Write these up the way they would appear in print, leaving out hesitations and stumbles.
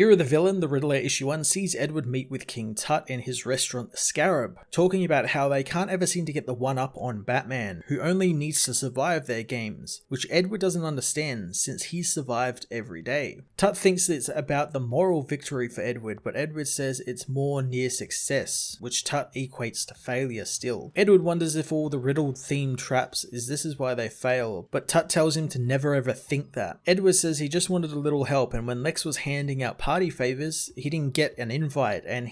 Year of the Villain, the Riddler issue 1, sees Edward meet with King Tut in his restaurant The Scarab, talking about how they can't ever seem to get the one-up on Batman, who only needs to survive their games, which Edward doesn't understand since he's survived every day. Tut thinks it's about the moral victory for Edward, but Edward says it's more near success, which Tut equates to failure still. Edward wonders if all the Riddle-themed traps is why they fail, but Tut tells him to never ever think that. Edward says he just wanted a little help, and when Lex was handing out party favors, he didn't get an invite and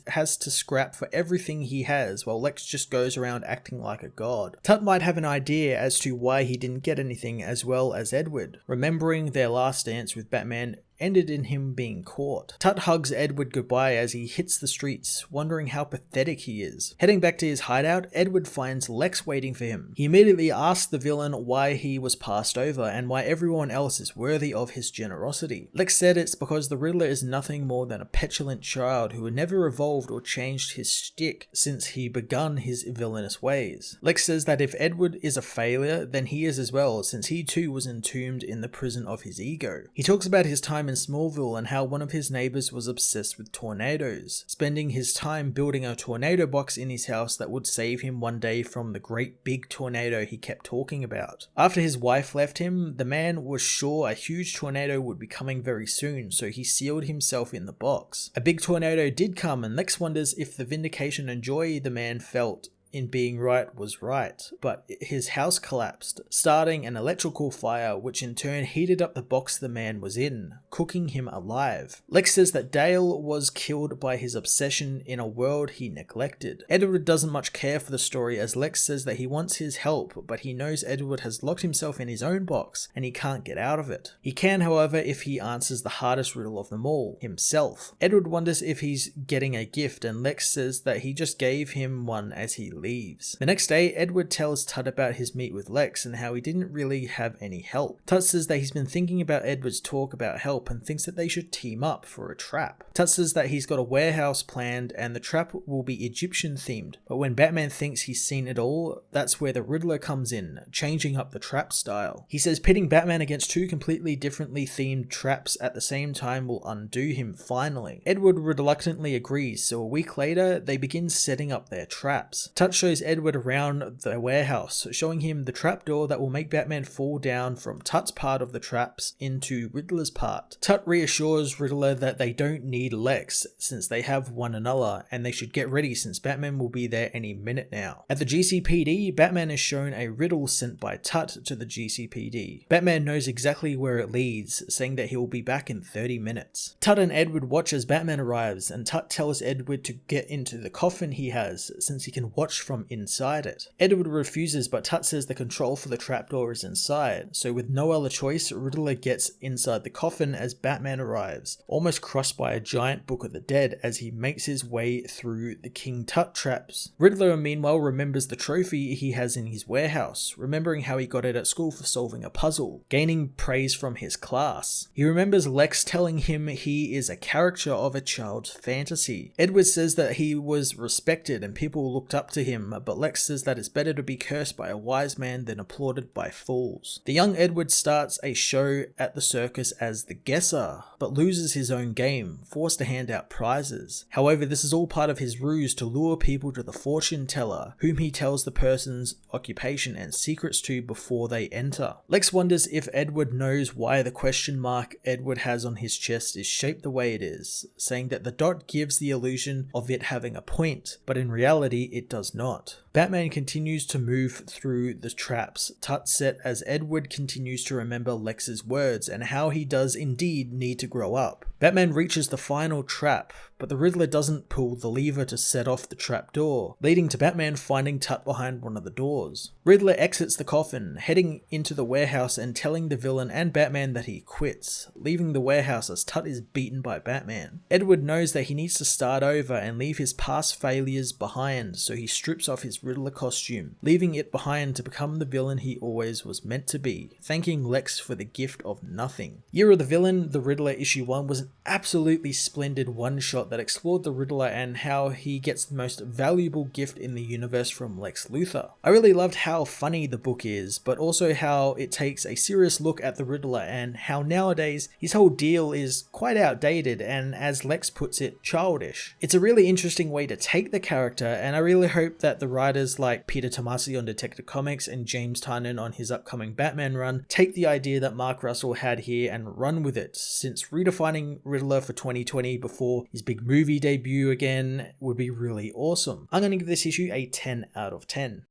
has to scrap for everything he has while Lex just goes around acting like a god. Tut might have an idea as to why he didn't get anything as well as Edward, remembering their last dance with Batman ended in him being caught. Tut hugs Edward goodbye as he hits the streets, wondering how pathetic he is. Heading back to his hideout, Edward finds Lex waiting for him. He immediately asks the villain why he was passed over and why everyone else is worthy of his generosity. Lex said it's because the Riddler is nothing more than a petulant child who had never evolved or changed his shtick since he begun his villainous ways. Lex says that if Edward is a failure, then he is as well, since he too was entombed in the prison of his ego. He talks about his time in Smallville and how one of his neighbors was obsessed with tornadoes, spending his time building a tornado box in his house that would save him one day from the great big tornado he kept talking about. After his wife left him, the man was sure a huge tornado would be coming very soon, so he sealed himself in the box. A big tornado did come, and Lex wonders if the vindication and joy the man felt in being right was right, but his house collapsed, starting an electrical fire which in turn heated up the box the man was in, cooking him alive. Lex says that Dale was killed by his obsession in a world he neglected. Edward doesn't much care for the story as Lex says that he wants his help, but he knows Edward has locked himself in his own box and he can't get out of it. He can, however, if he answers the hardest riddle of them all, himself. Edward wonders if he's getting a gift and Lex says that he just gave him one as he leaves. The next day, Edward tells Tut about his meet with Lex and how he didn't really have any help. Tut says that he's been thinking about Edward's talk about help and thinks that they should team up for a trap. Tut says that he's got a warehouse planned and the trap will be Egyptian themed, but when Batman thinks he's seen it all, that's where the Riddler comes in, changing up the trap style. He says pitting Batman against two completely differently themed traps at the same time will undo him finally. Edward reluctantly agrees, so a week later, they begin setting up their traps. Tut shows Edward around the warehouse, showing him the trapdoor that will make Batman fall down from Tut's part of the traps into Riddler's part. Tut reassures Riddler that they don't need Lex since they have one another and they should get ready since Batman will be there any minute now. At the GCPD, Batman is shown a riddle sent by Tut to the GCPD. Batman knows exactly where it leads, saying that he will be back in 30 minutes. Tut and Edward watch as Batman arrives and Tut tells Edward to get into the coffin he has since he can watch from inside it. Edward refuses, but Tut says the control for the trapdoor is inside, so with no other choice, Riddler gets inside the coffin as Batman arrives, almost crushed by a giant Book of the Dead as he makes his way through the King Tut traps. Riddler meanwhile remembers the trophy he has in his warehouse, remembering how he got it at school for solving a puzzle, gaining praise from his class. He remembers Lex telling him he is a character of a child's fantasy. Edward says that he was respected and people looked up to him, but Lex says that it's better to be cursed by a wise man than applauded by fools. The young Edward starts a show at the circus as the guesser, but loses his own game, forced to hand out prizes. However, this is all part of his ruse to lure people to the fortune teller, whom he tells the person's occupation and secrets to before they enter. Lex wonders if Edward knows why the question mark Edward has on his chest is shaped the way it is, saying that the dot gives the illusion of it having a point, but in reality it does not. Batman continues to move through the traps Tut set as Edward continues to remember Lex's words and how he does indeed need to grow up. Batman reaches the final trap, but the Riddler doesn't pull the lever to set off the trap door, leading to Batman finding Tut behind one of the doors. Riddler exits the coffin, heading into the warehouse and telling the villain and Batman that he quits, leaving the warehouse as Tut is beaten by Batman. Edward knows that he needs to start over and leave his past failures behind, so he strips off his Riddler costume, leaving it behind to become the villain he always was meant to be, thanking Lex for the gift of nothing. Year of the Villain, the Riddler issue 1 was an absolutely splendid one-shot that explored the Riddler and how he gets the most valuable gift in the universe from Lex Luthor. I really loved how funny the book is, but also how it takes a serious look at the Riddler and how nowadays his whole deal is quite outdated and, as Lex puts it, childish. It's a really interesting way to take the character, and I really hope that the writers like Peter Tomasi on Detective Comics and James Tynion on his upcoming Batman run take the idea that Mark Russell had here and run with it, since redefining Riddler for 2020 before his big movie debut again would be really awesome. I'm going to give this issue a 10 out of 10.